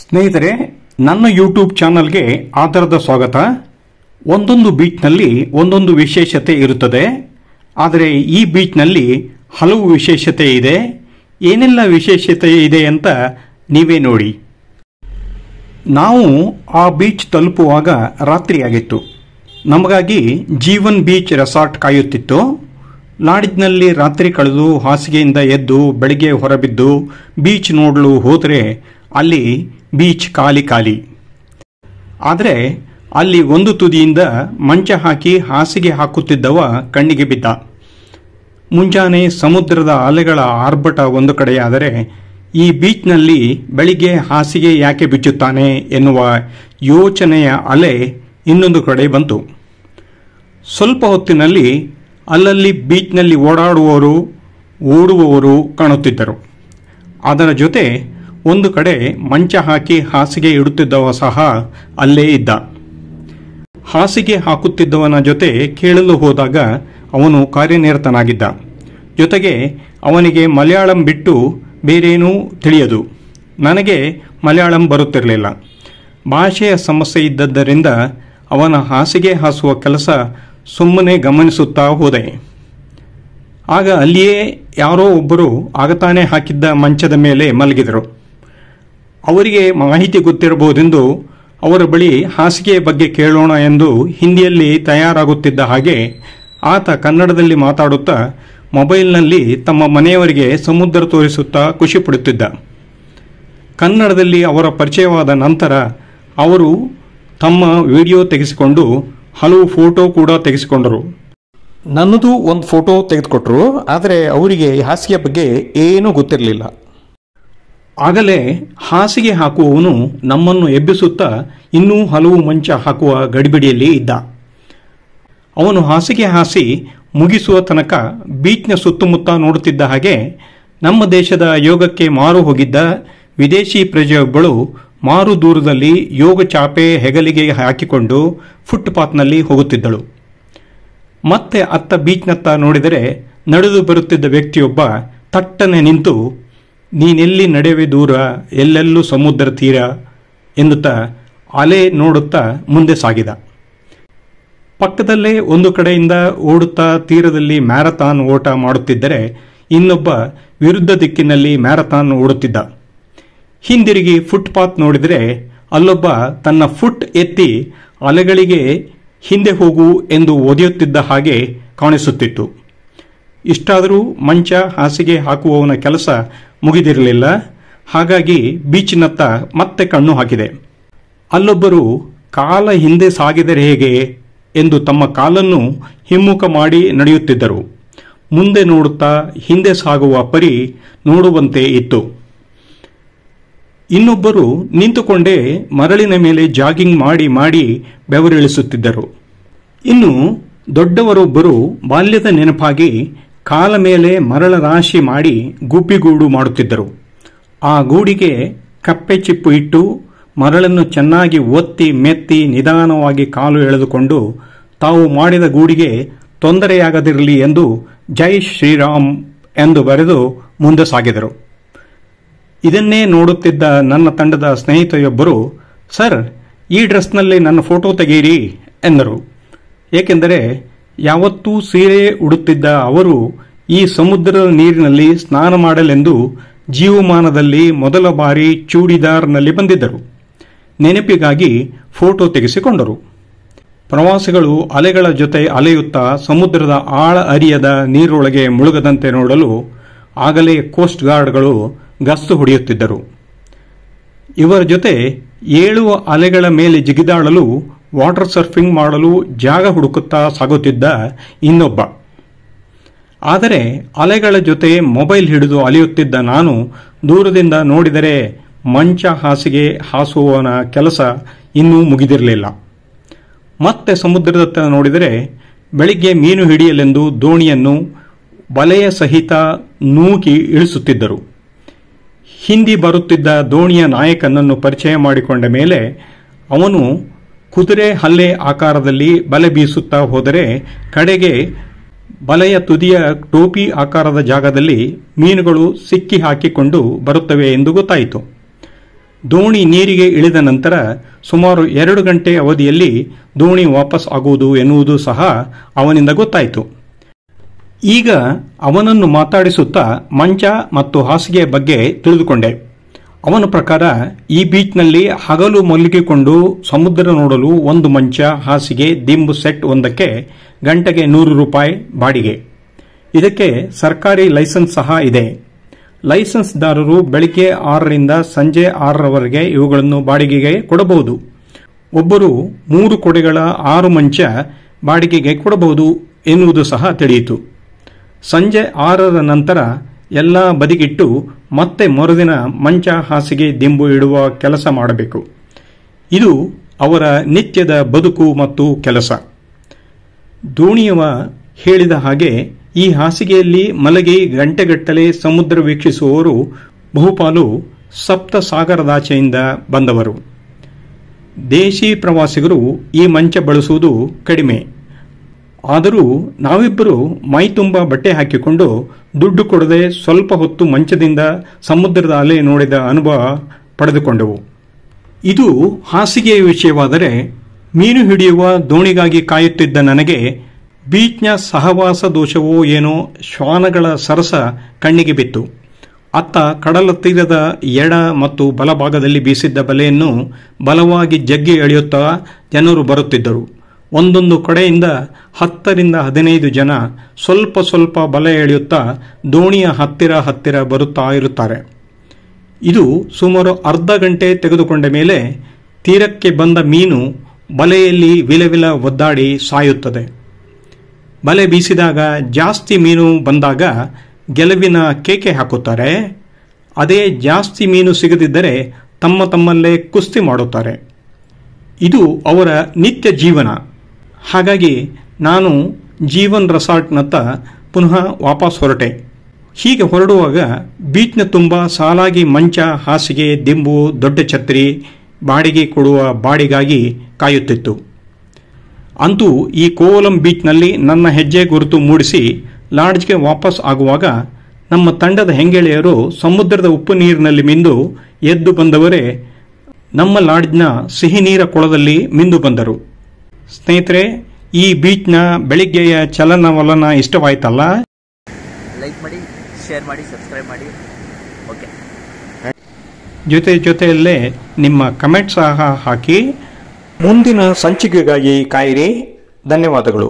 ಸ್ನೇಹಿತರೆ, ನನ್ನ ಯೂಟ್ಯೂಬ್ ಚಾನಲ್ಗೆ ಆಧಾರದ ಸ್ವಾಗತ. ಒಂದೊಂದು ಬೀಚ್ನಲ್ಲಿ ಒಂದೊಂದು ವಿಶೇಷತೆ ಇರುತ್ತದೆ. ಆದರೆ ಈ ಬೀಚ್ನಲ್ಲಿ ಹಲವು ವಿಶೇಷತೆ ಇದೆ. ಏನೆಲ್ಲ ವಿಶೇಷತೆ ಇದೆ ಅಂತ ನೀವೇ ನೋಡಿ. ನಾವು ಆ ಬೀಚ್ ತಲುಪುವಾಗ ರಾತ್ರಿಯಾಗಿತ್ತು. ನಮಗಾಗಿ ಜೀವನ್ ಬೀಚ್ ರೆಸಾರ್ಟ್ ಕಾಯುತ್ತಿತ್ತು. ಲಾಡ್ಜ್ನಲ್ಲಿ ರಾತ್ರಿ ಕಳೆದು ಹಾಸಿಗೆಯಿಂದ ಎದ್ದು ಬೆಳಗ್ಗೆ ಹೊರಬಿದ್ದು ಬೀಚ್ ನೋಡಲು ಹೋದರೆ ಅಲ್ಲಿ ಬೀಚ್ ಖಾಲಿ ಖಾಲಿ. ಆದರೆ ಅಲ್ಲಿ ಒಂದು ತುದಿಯಿಂದ ಮಂಚ ಹಾಕಿ ಹಾಸಿಗೆ ಹಾಕುತ್ತಿದ್ದವ ಕಣ್ಣಿಗೆ ಬಿದ್ದ. ಮುಂಜಾನೆ ಸಮುದ್ರದ ಅಲೆಗಳ ಆರ್ಭಟ ಒಂದು ಕಡೆಯಾದರೆ, ಈ ಬೀಚ್ನಲ್ಲಿ ಬೆಳಿಗ್ಗೆ ಹಾಸಿಗೆ ಯಾಕೆ ಬಿಚ್ಚುತ್ತಾನೆ ಎನ್ನುವ ಯೋಚನೆಯ ಅಲೆ ಇನ್ನೊಂದು ಕಡೆ ಬಂತು. ಸ್ವಲ್ಪ ಹೊತ್ತಿನಲ್ಲಿ ಅಲ್ಲಲ್ಲಿ ಬೀಚ್ನಲ್ಲಿ ಓಡಾಡುವವರು, ಓಡುವವರು ಕಾಣುತ್ತಿದ್ದರು. ಅದರ ಜೊತೆ ಒಂದು ಕಡೆ ಮಂಚ ಹಾಕಿ ಹಾಸಿಗೆ ಇಡುತ್ತಿದ್ದವ ಸಹ ಅಲ್ಲೇ ಇದ್ದ. ಹಾಸಿಗೆ ಹಾಕುತ್ತಿದ್ದವನ ಜೊತೆ ಕೇಳಲು ಹೋದಾಗ ಅವನು ಕಾರ್ಯನಿರತನಾಗಿದ್ದ. ಜೊತೆಗೆ ಅವನಿಗೆ ಮಲಯಾಳಂ ಬಿಟ್ಟು ಬೇರೇನೂ ತಿಳಿಯದು. ನನಗೆ ಮಲಯಾಳಂ ಬರುತ್ತಿರಲಿಲ್ಲ. ಭಾಷೆಯ ಸಮಸ್ಯೆ ಇದ್ದದ್ದರಿಂದ ಅವನ ಹಾಸಿಗೆ ಹಾಸುವ ಕೆಲಸ ಸುಮ್ಮನೆ ಗಮನಿಸುತ್ತಾ ಹೋದೆ. ಆಗ ಅಲ್ಲಿಯೇ ಯಾರೋ ಒಬ್ಬರು ಆಗತಾನೆ ಹಾಕಿದ್ದ ಮಂಚದ ಮೇಲೆ ಮಲಗಿದರು. ಅವರಿಗೆ ಮಾಹಿತಿ ಗೊತ್ತಿರಬಹುದೆಂದು ಅವರ ಬಳಿ ಹಾಸಿಗೆಯ ಬಗ್ಗೆ ಕೇಳೋಣ ಎಂದು ಹಿಂದಿಯಲ್ಲಿ ತಯಾರಾಗುತ್ತಿದ್ದ ಹಾಗೆ ಆತ ಕನ್ನಡದಲ್ಲಿ ಮಾತಾಡುತ್ತಾ ಮೊಬೈಲ್ನಲ್ಲಿ ತಮ್ಮ ಮನೆಯವರಿಗೆ ಸಮುದ್ರ ತೋರಿಸುತ್ತಾ ಖುಷಿ ಪಡುತ್ತಿದ್ದ. ಕನ್ನಡದಲ್ಲಿ ಅವರ ಪರಿಚಯವಾದ ನಂತರ ಅವರು ತಮ್ಮ ವಿಡಿಯೋ ತೆಗೆಸಿಕೊಂಡು ಹಲವು ಫೋಟೋ ಕೂಡ ತೆಗೆಸಿಕೊಂಡರು. ನನ್ನದು ಒಂದು ಫೋಟೋ ತೆಗೆದುಕೊಟ್ರು. ಆದರೆ ಅವರಿಗೆ ಹಾಸಿಗೆ ಬಗ್ಗೆ ಏನೂ ಗೊತ್ತಿರಲಿಲ್ಲ. ಆಗಲೇ ಹಾಸಿಗೆ ಹಾಕುವವನು ನಮ್ಮನ್ನು ಎಬ್ಬಿಸುತ್ತಾ ಇನ್ನೂ ಹಲವು ಮಂಚ ಹಾಕುವ ಗಡಿಬಿಡಿಯಲ್ಲಿ ಇದ್ದ. ಅವನು ಹಾಸಿಗೆ ಹಾಸಿ ಮುಗಿಸುವ ತನಕ ಬೀಚ್ನ ಸುತ್ತಮುತ್ತ ನೋಡುತ್ತಿದ್ದ ಹಾಗೆ ನಮ್ಮ ದೇಶದ ಯೋಗಕ್ಕೆ ಮಾರು ಹೋಗಿದ್ದ ವಿದೇಶಿ ಪ್ರಜೆಯೊಬ್ಬಳು ಮಾರು ದೂರದಲ್ಲಿ ಯೋಗ ಚಾಪೆ ಹೆಗಲಿಗೆ ಹಾಕಿಕೊಂಡು ಫುಟ್ಪಾತ್ನಲ್ಲಿ ಹೋಗುತ್ತಿದ್ದಳು. ಮತ್ತೆ ಅತ್ತ ಬೀಚ್ನತ್ತ ನೋಡಿದರೆ ನಡೆದು ಬರುತ್ತಿದ್ದ ವ್ಯಕ್ತಿಯೊಬ್ಬ ತಟ್ಟನೆ ನಿಂತು, ನೀನೆಲ್ಲಿ ನಡೆವೆ ದೂರ, ಎಲ್ಲೆಲ್ಲೂ ಸಮುದ್ರ ತೀರ ಎನ್ನುತ್ತಾ ಅಲೆ ನೋಡುತ್ತಾ ಮುಂದೆ ಸಾಗಿದ. ಪಕ್ಕದಲ್ಲೇ ಒಂದು ಕಡೆಯಿಂದ ಓಡುತ್ತಾ ತೀರದಲ್ಲಿ ಮ್ಯಾರಥಾನ್ ಓಟ ಮಾಡುತ್ತಿದ್ದರೆ ಇನ್ನೊಬ್ಬ ವಿರುದ್ಧ ದಿಕ್ಕಿನಲ್ಲಿ ಮ್ಯಾರಥಾನ್ ಓಡುತ್ತಿದ್ದ. ಹಿಂದಿರುಗಿ ಫುಟ್ಪಾತ್ ನೋಡಿದರೆ ಅಲ್ಲೊಬ್ಬ ತನ್ನ ಫುಟ್ ಎತ್ತಿ ಅಲೆಗಳಿಗೆ ಹಿಂದೆ ಹೋಗು ಎಂದು ಒದೆಯುತ್ತಿದ್ದ ಹಾಗೆ ಕಾಣಿಸುತ್ತಿತ್ತು. ಇಷ್ಟಾದರೂ ಮಂಚ ಹಾಸಿಗೆ ಹಾಕುವವನ ಕೆಲಸ ಮುಗಿದಿರಲಿಲ್ಲ. ಹಾಗಾಗಿ ಬೀಚಿನತ್ತ ಮತ್ತೆ ಕಣ್ಣು ಹಾಕಿದೆ. ಅಲ್ಲೊಬ್ಬರು ಕಾಲ ಹಿಂದೆ ಸಾಗಿದರೆ ಹೇಗೆ ಎಂದು ತಮ್ಮ ಕಾಲನ್ನು ಹಿಮ್ಮುಖ ಮಾಡಿ ನಡೆಯುತ್ತಿದ್ದರು. ಮುಂದೆ ನೋಡುತ್ತಾ ಹಿಂದೆ ಸಾಗುವ ಪರಿ ನೋಡುವಂತೆ ಇತ್ತು. ಇನ್ನೊಬ್ಬರು ನಿಂತುಕೊಂಡೇ ಮರಳಿನ ಮೇಲೆ ಜಾಗಿಂಗ್ ಮಾಡಿ ಮಾಡಿ ಬೆವರಿಳಿಸುತ್ತಿದ್ದರು. ಇನ್ನು ದೊಡ್ಡವರೊಬ್ಬರು ಬಾಲ್ಯದ ನೆನಪಾಗಿ ಕಾಲ ಮೇಲೆ ಮರಳ ರಾಶಿ ಮಾಡಿ ಗುಬ್ಬಿಗೂಡು ಮಾಡುತ್ತಿದ್ದರು. ಆ ಗೂಡಿಗೆ ಕಪ್ಪೆ ಚಿಪ್ಪು ಇಟ್ಟು ಮರಳನ್ನು ಚೆನ್ನಾಗಿ ಒತ್ತಿ ಮೆತ್ತಿ ನಿಧಾನವಾಗಿ ಕಾಲು ಎಳೆದುಕೊಂಡು ತಾವು ಮಾಡಿದ ಗೂಡಿಗೆ ತೊಂದರೆಯಾಗದಿರಲಿ ಎಂದು ಜೈ ಶ್ರೀರಾಮ್ ಎಂದು ಬರೆದು ಮುಂದೆ ಸಾಗಿದರು. ಇದನ್ನೇ ನೋಡುತ್ತಿದ್ದ ನನ್ನ ತಂಡದ ಸ್ನೇಹಿತೆಯೊಬ್ಬರು, ಸರ್, ಈ ಡ್ರೆಸ್ನಲ್ಲಿ ನನ್ನ ಫೋಟೋ ತೆಗೆಯಿರಿ ಎಂದರು. ಏಕೆಂದರೆ ಯಾವತ್ತೂ ಸೀರೆ ಉಡುತ್ತಿದ್ದ ಅವರು ಈ ಸಮುದ್ರದ ನೀರಿನಲ್ಲಿ ಸ್ನಾನ ಮಾಡಲೆಂದು ಜೀವಮಾನದಲ್ಲಿ ಮೊದಲ ಬಾರಿ ಚೂಡಿದಾರ್ನಲ್ಲಿ ಬಂದಿದ್ದರು. ನೆನಪಿಗಾಗಿ ಫೋಟೋ ತೆಗೆಸಿಕೊಂಡರು. ಪ್ರವಾಸಿಗಳು ಅಲೆಗಳ ಜೊತೆ ಅಲೆಯುತ್ತಾ ಸಮುದ್ರದ ಆಳ ಅರಿಯದ ನೀರೊಳಗೆ ಮುಳುಗದಂತೆ ನೋಡಲು ಆಗಲೇ ಕೋಸ್ಟ್ ಗಾರ್ಡ್ಗಳು ಗಸ್ತು ಹೊಡೆಯುತ್ತಿದ್ದರು. ಇವರ ಜೊತೆ ಏಳುವ ಅಲೆಗಳ ಮೇಲೆ ಜಿಗಿದಾಡಲು ವಾಟರ್ ಸರ್ಫಿಂಗ್ ಮಾಡಲು ಜಾಗ ಹುಡುಕುತ್ತಾ ಸಾಗುತ್ತಿದ್ದ ಇನ್ನೊಬ್ಬ. ಆದರೆ ಅಲೆಗಳ ಜೊತೆ ಮೊಬೈಲ್ ಹಿಡಿದು ಅಲೆಯುತ್ತಿದ್ದ ನಾನು ದೂರದಿಂದ ನೋಡಿದರೆ ಮಂಚ ಹಾಸಿಗೆ ಹಾಸುವವನ ಕೆಲಸ ಇನ್ನೂ ಮುಗಿದಿರಲಿಲ್ಲ. ಮತ್ತೆ ಸಮುದ್ರದತ್ತ ನೋಡಿದರೆ ಬೆಳಿಗ್ಗೆ ಮೀನು ಹಿಡಿಯಲೆಂದು ದೋಣಿಯನ್ನು ಬಲೆಯ ಸಹಿತ ನೂಕಿ ಇಳಿಸುತ್ತಿದ್ದರು. ಹಿಂದಿ ಬರುತ್ತಿದ್ದ ದೋಣಿಯ ನಾಯಕನನ್ನು ಪರಿಚಯ ಮಾಡಿಕೊಂಡ ಮೇಲೆ ಅವನು ಕುದುರೆ ಹಲ್ಲೆ ಆಕಾರದಲ್ಲಿ ಬಲೆ ಬೀಸುತ್ತಾ ಹೋದರೆ ಕಡೆಗೆ ಬಲೆಯ ತುದಿಯ ಟೋಪಿ ಆಕಾರದ ಜಾಗದಲ್ಲಿ ಮೀನುಗಳು ಸಿಕ್ಕಿ ಹಾಕಿಕೊಂಡು ಬರುತ್ತವೆ ಎಂದು ಗೊತ್ತಾಯಿತು. ದೋಣಿ ನೀರಿಗೆ ಇಳಿದ ನಂತರ ಸುಮಾರು 2 ಗಂಟೆ ಅವಧಿಯಲ್ಲಿ ದೋಣಿ ವಾಪಸ್ ಆಗುವುದು ಎನ್ನುವುದು ಸಹ ಅವನಿಂದ ಗೊತ್ತಾಯಿತು. ಈಗ ಅವನನ್ನು ಮಾತಾಡಿಸುತ್ತಾ ಮಂಚ ಮತ್ತು ಹಾಸಿಗೆಯ ಬಗ್ಗೆ ತಿಳಿದುಕೊಂಡೆ. ಅವನ ಪ್ರಕಾರ ಈ ಬೀಚ್ನಲ್ಲಿ ಹಗಲು ಮಲಗಿಕೊಂಡು ಸಮುದ್ರ ನೋಡಲು ಒಂದು ಮಂಚ, ಹಾಸಿಗೆ, ದಿಂಬು ಸೆಟ್ ಒಂದಕ್ಕೆ ಗಂಟೆಗೆ 100 ರೂಪಾಯಿ ಬಾಡಿಗೆ. ಇದಕ್ಕೆ ಸರ್ಕಾರಿ ಲೈಸೆನ್ಸ್ ಸಹ ಇದೆ. ಲೈಸೆನ್ಸ್ದಾರರು ಬೆಳಿಗ್ಗೆ 6ರಿಂದ ಸಂಜೆ 6ರವರೆಗೆ ಇವುಗಳನ್ನು ಬಾಡಿಗೆಗೆ ಕೊಡಬಹುದು. ಒಬ್ಬರು 3 ಕೊಡೆಗಳ 6 ಮಂಚ ಬಾಡಿಗೆಗೆ ಕೊಡಬಹುದು ಎನ್ನುವುದು ಸಹ ತಿಳಿಯಿತು. ಸಂಜೆ 6ರ ನಂತರ ಎಲ್ಲ ಬದಿಗಿಟ್ಟು ಮತ್ತೆ ಮರುದಿನ ಮಂಚ, ಹಾಸಿಗೆ, ದಿಂಬು ಇಡುವ ಕೆಲಸ ಮಾಡಬೇಕು. ಇದು ಅವರ ನಿತ್ಯದ ಬದುಕು ಮತ್ತು ಕೆಲಸ. ದೋಣಿಯವ ಹೇಳಿದ ಹಾಗೆ ಈ ಹಾಸಿಗೆಯಲ್ಲಿ ಮಲಗಿ ಗಂಟೆಗಟ್ಟಲೆ ಸಮುದ್ರ ವೀಕ್ಷಿಸುವವರು ಬಹುಪಾಲು ಸಪ್ತ ಸಾಗರದಾಚೆಯಿಂದ ಬಂದವರು. ದೇಶಿ ಪ್ರವಾಸಿಗರು ಈ ಮಂಚ ಬಳಸುವುದು ಕಡಿಮೆ. ಆದರೂ ನಾವಿಬ್ಬರು ಮೈ ತುಂಬ ಬಟ್ಟೆ ಹಾಕಿಕೊಂಡು ದುಡ್ಡು ಕೊಡದೆ ಸ್ವಲ್ಪ ಹೊತ್ತು ಮಂಚದಿಂದ ಸಮುದ್ರದ ಅಲೆ ನೋಡಿದ ಅನುಭವ ಪಡೆದುಕೊಂಡೆವು. ಇದು ಹಾಸಿಗೆಯ ವಿಷಯವಾದರೆ, ಮೀನು ಹಿಡಿಯುವ ದೋಣಿಗಾಗಿ ಕಾಯುತ್ತಿದ್ದ ನನಗೆ ಬೀಚ್ನ ಸಹವಾಸ ದೋಷವೋ ಏನೋ ಶ್ವಾನಗಳ ಸರಸ ಕಣ್ಣಿಗೆ ಬಿತ್ತು. ಅತ್ತ ಕಡಲ ತೀರದ ಎಡ ಮತ್ತು ಬಲಭಾಗದಲ್ಲಿ ಬೀಸಿದ್ದ ಬಲೆಯನ್ನು ಬಲವಾಗಿ ಜಗ್ಗಿ ಎಳೆಯುತ್ತಾ ಜನರು ಬರುತ್ತಿದ್ದರು. ಒಂದೊಂದು ಕಡೆಯಿಂದ 10ರಿಂದ 15 ಜನ ಸ್ವಲ್ಪ ಸ್ವಲ್ಪ ಬಲೆ ಎಳೆಯುತ್ತಾ ದೋಣಿಯ ಹತ್ತಿರ ಬರುತ್ತಾ ಇರುತ್ತಾರೆ. ಇದು ಸುಮಾರು ಅರ್ಧ ಗಂಟೆ ತೆಗೆದುಕೊಂಡ ಮೇಲೆ ತೀರಕ್ಕೆ ಬಂದ ಮೀನು ಬಲೆಯಲ್ಲಿ ವಿಲವಿಲ ಒದ್ದಾಡಿ ಸಾಯುತ್ತದೆ. ಬಲೆ ಬೀಸಿದಾಗ ಜಾಸ್ತಿ ಮೀನು ಬಂದಾಗ ಗೆಲುವಿನ ಕೇಕೆ ಹಾಕುತ್ತಾರೆ. ಅದೇ ಜಾಸ್ತಿ ಮೀನು ಸಿಗದಿದ್ದರೆ ತಮ್ಮಲ್ಲೇ ಕುಸ್ತಿ ಮಾಡುತ್ತಾರೆ. ಇದು ಅವರ ನಿತ್ಯ ಜೀವನ. ಹಾಗಾಗಿ ನಾನು ಜೀವನ್ ರೆಸಾರ್ಟ್ನತ್ತ ಪುನಃ ವಾಪಸ್ ಹೊರಟೆ. ಹೀಗೆ ಹೊರಡುವಾಗ ಬೀಚ್ನ ತುಂಬ ಸಾಲಾಗಿ ಮಂಚ, ಹಾಸಿಗೆ, ದಿಂಬು, ದೊಡ್ಡ ಛತ್ರಿ ಬಾಡಿಗೆ ಕೊಡುವ ಬಾಡಿಗಾಗಿ ಕಾಯುತ್ತಿತ್ತು. ಅಂತೂ ಈ ಕೋವಲಂ ಬೀಚ್ನಲ್ಲಿ ನನ್ನ ಹೆಜ್ಜೆ ಗುರುತು ಮೂಡಿಸಿ ಲಾಡ್ಜ್ಗೆ ವಾಪಸ್ ಆಗುವಾಗ ನಮ್ಮ ತಂಡದ ಹೆಂಗೆಳೆಯರು ಸಮುದ್ರದ ಉಪ್ಪು ನೀರಿನಲ್ಲಿ ಮಿಂದು ಎದ್ದು ಬಂದವರೇ ನಮ್ಮ ಲಾಡ್ಜ್ನ ಸಿಹಿ ನೀರ ಕೊಳದಲ್ಲಿ ಮಿಂದು ಬಂದರು. ಸ್ನೇಹಿತರೆ, ಈ ಬೀಚ್ನ ಬೆಳಿಗ್ಗೆಯ ಚಲನವಲನ ಇಷ್ಟವಾಯ್ತಲ್ಲ? ಲೈಕ್ ಮಾಡಿ, ಶೇರ್ ಮಾಡಿ, ಸಬ್ಸ್ಕ್ರೈಬ್ ಮಾಡಿ. ಓಕೆ. ಜೊತೆಯಲ್ಲೇ ನಿಮ್ಮ ಕಮೆಂಟ್ ಸಹ ಹಾಕಿ. ಮುಂದಿನ ಸಂಚಿಕೆಗಾಗಿ ಕಾಯಿರಿ. ಧನ್ಯವಾದಗಳು.